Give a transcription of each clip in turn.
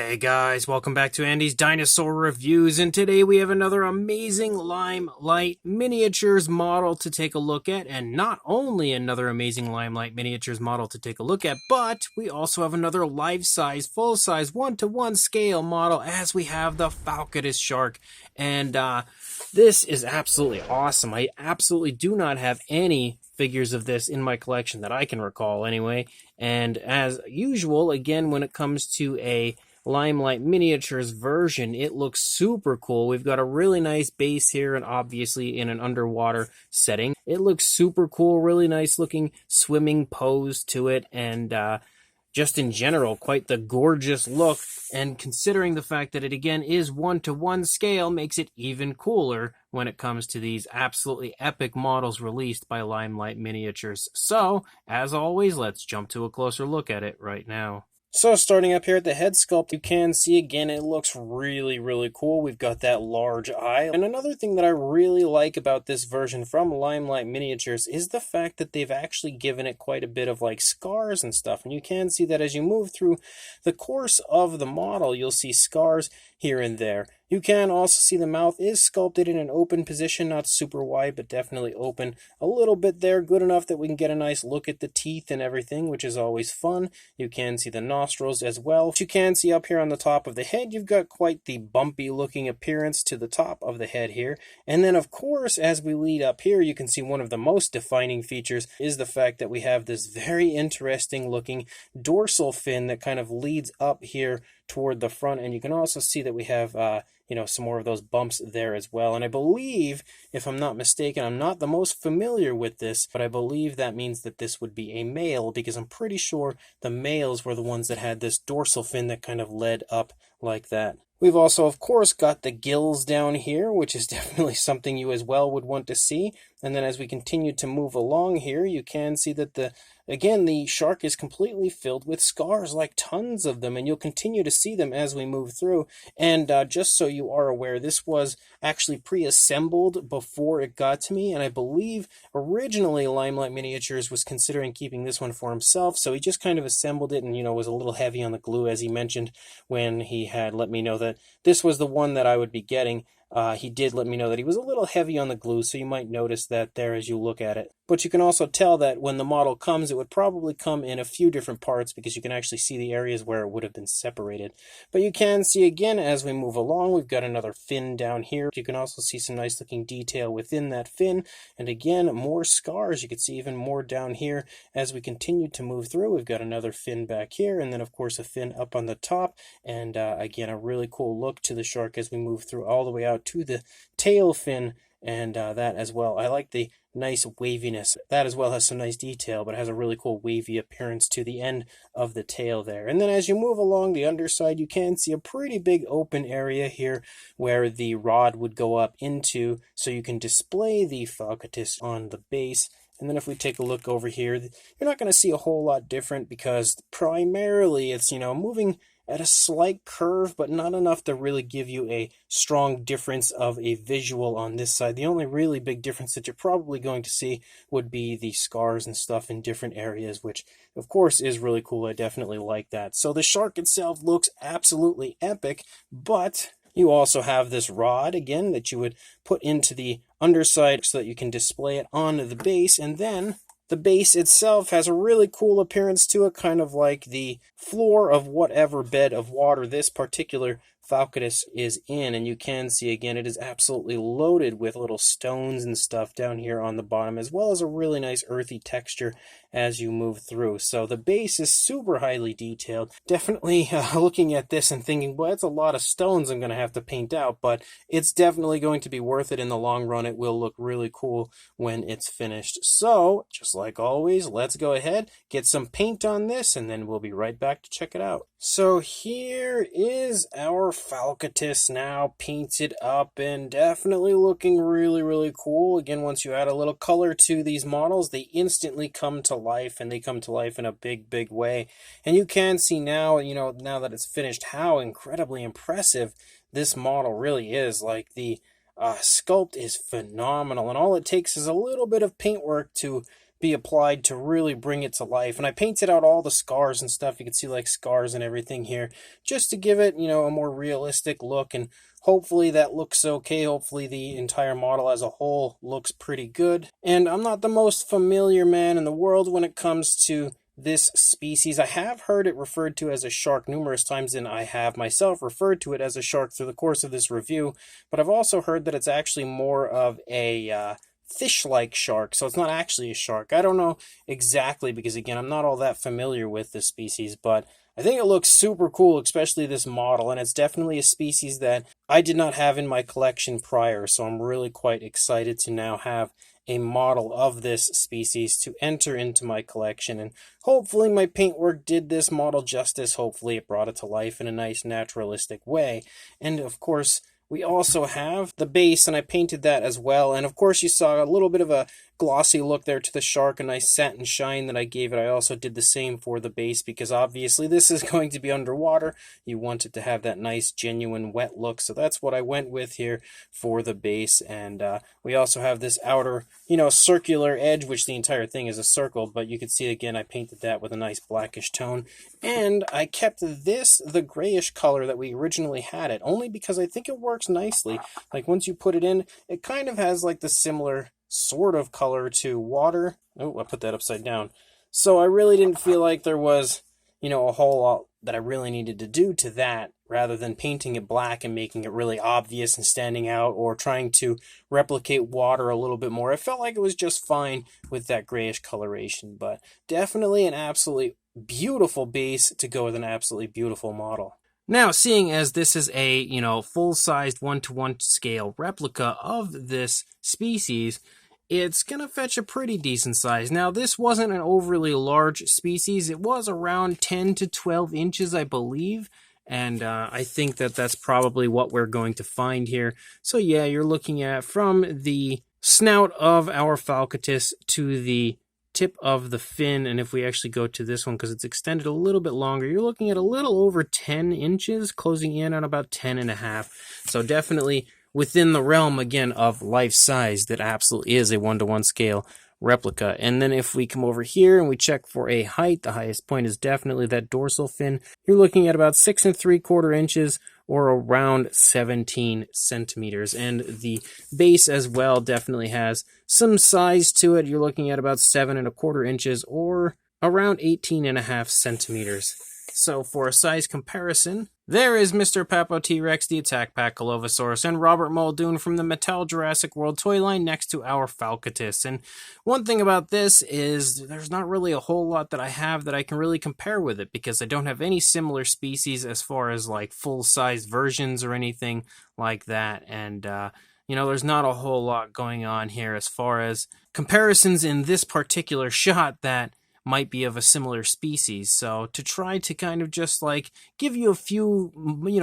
Hey guys, welcome back to Andy's Dinosaur Reviews, and today we have another amazing Limelight Miniatures model to take a look at, and not only another amazing Limelight Miniatures model to take a look at, but we also have another life-size, full-size, 1-to-1 scale model as we have the Falcatus Shark, and this is absolutely awesome. I absolutely do not have any figures of this in my collection that I can recall anyway, and as usual, again, when it comes to a Limelight Miniatures version, it looks super cool. We've got a really nice base here, and obviously in an underwater setting. It looks super cool, really nice looking swimming pose to it, and just in general, quite the gorgeous look. And considering the fact that it again is 1-to-1 scale, makes it even cooler when it comes to these absolutely epic models released by Limelight Miniatures. So, as always, let's jump to a closer look at it right now. So starting up here at the head sculpt, you can see again, it looks really cool. We've got that large eye. And another thing that I really like about this version from Limelight Miniatures is the fact that they've actually given it quite a bit of like scars and stuff. And you can see that as you move through the course of the model, you'll see scars here and there. You can also see the mouth is sculpted in an open position, not super wide, but definitely open a little bit there, good enough that we can get a nice look at the teeth and everything, which is always fun. You can see the nostrils as well. But you can see up here on the top of the head, you've got quite the bumpy looking appearance to the top of the head here. And then of course, as we lead up here, you can see one of the most defining features is the fact that we have this very interesting looking dorsal fin that kind of leads up here toward the front, and you can also see that we have some more of those bumps there as well. And I believe, if I'm not mistaken, I'm not the most familiar with this, but I believe that means that this would be a male, because I'm pretty sure the males were the ones that had this dorsal fin that kind of led up like that. We've also, of course, got the gills down here, which is definitely something you as well would want to see. And then as we continue to move along here, you can see that the shark is completely filled with scars, like tons of them, and you'll continue to see them as we move through. And just so you are aware, this was actually pre-assembled before it got to me, and I believe originally Limelight Miniatures was considering keeping this one for himself, so he just kind of assembled it and, was a little heavy on the glue, as he mentioned when he had let me know that this was the one that I would be getting. He did let me know that he was a little heavy on the glue, so you might notice that there as you look at it. But you can also tell that when the model comes, it would probably come in a few different parts, because you can actually see the areas where it would have been separated. But you can see again, as we move along, we've got another fin down here. You can also see some nice looking detail within that fin. And again, more scars. You can see even more down here as we continue to move through. We've got another fin back here, and then of course a fin up on the top. And again, a really cool look to the shark as we move through all the way out to the tail fin, and that as well. I like the nice waviness. That as well has some nice detail, but it has a really cool wavy appearance to the end of the tail there. And then as you move along the underside, you can see a pretty big open area here where the rod would go up into, so you can display the Falcatus on the base. And then if we take a look over here, you're not going to see a whole lot different, because primarily it's, moving at a slight curve, but not enough to really give you a strong difference of a visual on this side. The only really big difference that you're probably going to see would be the scars and stuff in different areas, which of course is really cool. I definitely like that. So the shark itself looks absolutely epic, but you also have this rod, again, that you would put into the underside so that you can display it on the base, and then the base itself has a really cool appearance to it, kind of like the floor of whatever bed of water this particular Falcatus is in. And you can see again, it is absolutely loaded with little stones and stuff down here on the bottom, as well as a really nice earthy texture as you move through. So the base is super highly detailed. Definitely looking at this and thinking, well, that's a lot of stones I'm going to have to paint out, but it's definitely going to be worth it in the long run. It will look really cool when it's finished. So just like always, let's go ahead, get some paint on this, and then we'll be right back to check it out. So here is our Falcatus now painted up, and definitely looking really cool. Again, once you add a little color to these models, they instantly come to life, and they come to life in a big way. And you can see now, now that it's finished, how incredibly impressive this model really is. Like, the sculpt is phenomenal, and all it takes is a little bit of paintwork to be applied to really bring it to life. And I painted out all the scars and stuff. You can see like scars and everything here, just to give it, a more realistic look. And hopefully that looks okay. Hopefully the entire model as a whole looks pretty good. And I'm not the most familiar man in the world when it comes to this species. I have heard it referred to as a shark numerous times, and I have myself referred to it as a shark through the course of this review, but I've also heard that it's actually more of a fish-like shark, so it's not actually a shark. I don't know exactly, because again, I'm not all that familiar with this species, but I think it looks super cool, especially this model, and it's definitely a species that I did not have in my collection prior, so I'm really quite excited to now have a model of this species to enter into my collection. And hopefully my paintwork did this model justice. Hopefully it brought it to life in a nice naturalistic way. And of course, we also have the base, and I painted that as well. And of course you saw a little bit of a glossy look there to the shark, a nice satin shine that I gave it. I also did the same for the base, because obviously this is going to be underwater. You want it to have that nice genuine wet look, so that's what I went with here for the base. And we also have this outer, circular edge, which the entire thing is a circle, but you can see again I painted that with a nice blackish tone. And I kept this the grayish color that we originally had it, only because I think it works nicely. Like once you put it in, it kind of has like the similar sort of color to water. Oh, I put that upside down. So I really didn't feel like there was, a whole lot that I really needed to do to that, rather than painting it black and making it really obvious and standing out, or trying to replicate water a little bit more. I felt like it was just fine with that grayish coloration, but definitely an absolutely beautiful base to go with an absolutely beautiful model. Now, seeing as this is a, full-sized 1-to-1 scale replica of this species, it's going to fetch a pretty decent size. Now, this wasn't an overly large species. It was around 10 to 12 inches, I believe. And I think that that's probably what we're going to find here. So yeah, you're looking at from the snout of our Falcatus to the tip of the fin, and if we actually go to this one, because it's extended a little bit longer, you're looking at a little over 10 inches, closing in on about 10 and a half. So definitely within the realm, again, of life size that absolutely is a 1-to-1 scale replica. And then if we come over here and we check for a height, the highest point is definitely that dorsal fin. You're looking at about 6 3/4 inches, or around 17 centimeters. And the base as well definitely has some size to it. You're looking at about 7 1/4 inches, or around 18.5 centimeters. So for a size comparison, there is Mr. Papo T-Rex, the Attack Pack Colovosaurus, and Robert Muldoon from the Mattel Jurassic World toy line next to our Falcatus. And one thing about this is there's not really a whole lot that I have that I can really compare with it, because I don't have any similar species as far as like full-size versions or anything like that. And there's not a whole lot going on here as far as comparisons in this particular shot that might be of a similar species. So to try to kind of just like give you a few,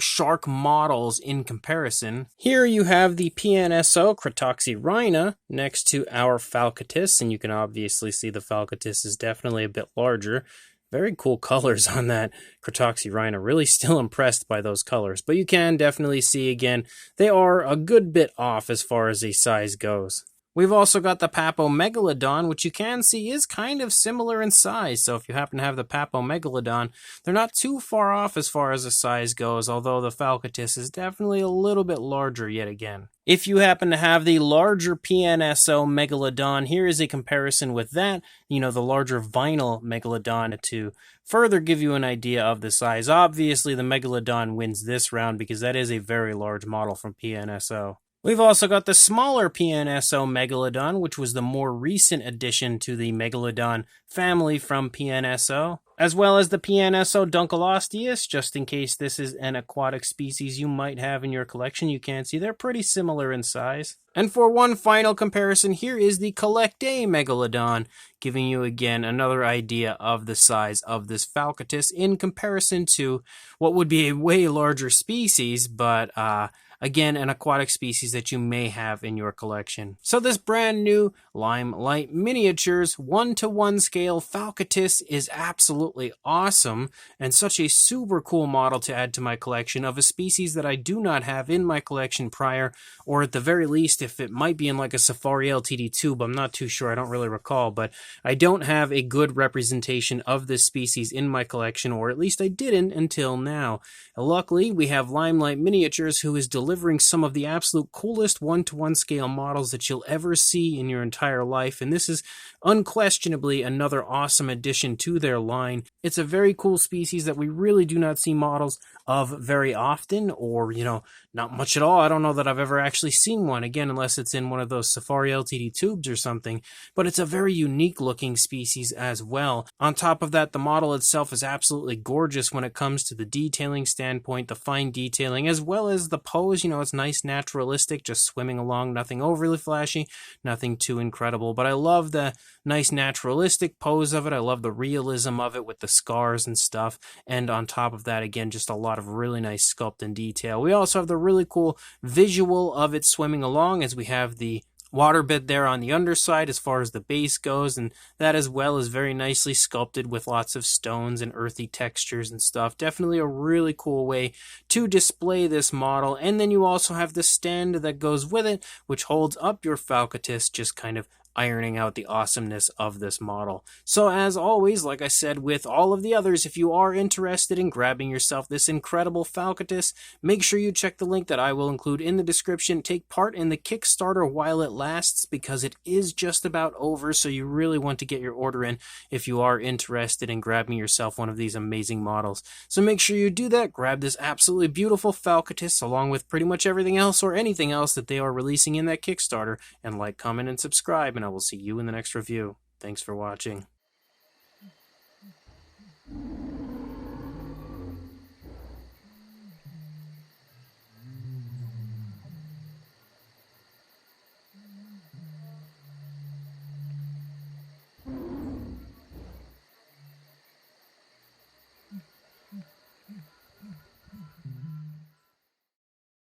shark models in comparison, here you have the PNSO Cretoxyrhina next to our Falcatus, and you can obviously see the Falcatus is definitely a bit larger. Very cool colors on that Cretoxyrhina. Really still impressed by those colors, but you can definitely see again, they are a good bit off as far as the size goes. We've also got the Papomegalodon, which you can see is kind of similar in size. So if you happen to have the Papomegalodon, they're not too far off as far as the size goes, although the Falcatus is definitely a little bit larger yet again. If you happen to have the larger PNSO Megalodon, here is a comparison with that, the larger vinyl Megalodon, to further give you an idea of the size. Obviously, the Megalodon wins this round because that is a very large model from PNSO. We've also got the smaller PNSO Megalodon, which was the more recent addition to the Megalodon family from PNSO, as well as the PNSO Dunkleosteus, just in case this is an aquatic species you might have in your collection. You can see they're pretty similar in size. And for one final comparison, here is the Collectae Megalodon, giving you again another idea of the size of this Falcatus in comparison to what would be a way larger species, but again, an aquatic species that you may have in your collection. So this brand new Limelight Miniatures 1:1 scale Falcatus is absolutely awesome, and such a super cool model to add to my collection of a species that I do not have in my collection prior, or at the very least, if it might be in like a Safari LTD tube, I'm not too sure, I don't really recall, but I don't have a good representation of this species in my collection, or at least I didn't until now. Luckily, we have Limelight Miniatures, who is delivering some of the absolute coolest 1:1 scale models that you'll ever see in your entire life, and this is unquestionably another awesome addition to their line. It's a very cool species that we really do not see models of very often, or, not much at all. I don't know that I've ever actually seen one, again, unless it's in one of those Safari LTD tubes or something, but it's a very unique looking species as well. On top of that, the model itself is absolutely gorgeous when it comes to the detailing standpoint, the fine detailing, as well as the pose. It's nice, naturalistic, just swimming along, nothing overly flashy, nothing too incredible, but I love the nice naturalistic pose of it. I love the realism of it with the scars and stuff, and on top of that, again, just a lot of really nice sculpt and detail. We also have the really cool visual of it swimming along, as we have the waterbed there on the underside as far as the base goes, and that as well is very nicely sculpted with lots of stones and earthy textures and stuff. Definitely a really cool way to display this model. And then you also have the stand that goes with it, which holds up your Falcatus, just kind of ironing out the awesomeness of this model. So as always, like I said with all of the others, if you are interested in grabbing yourself this incredible Falcatus, make sure you check the link that I will include in the description. Take part in the Kickstarter while it lasts, because it is just about over, so you really want to get your order in if you are interested in grabbing yourself one of these amazing models. So make sure you do that. Grab this absolutely beautiful Falcatus along with pretty much everything else or anything else that they are releasing in that Kickstarter, and like, comment, and subscribe, and I will see you in the next review. Thanks for watching.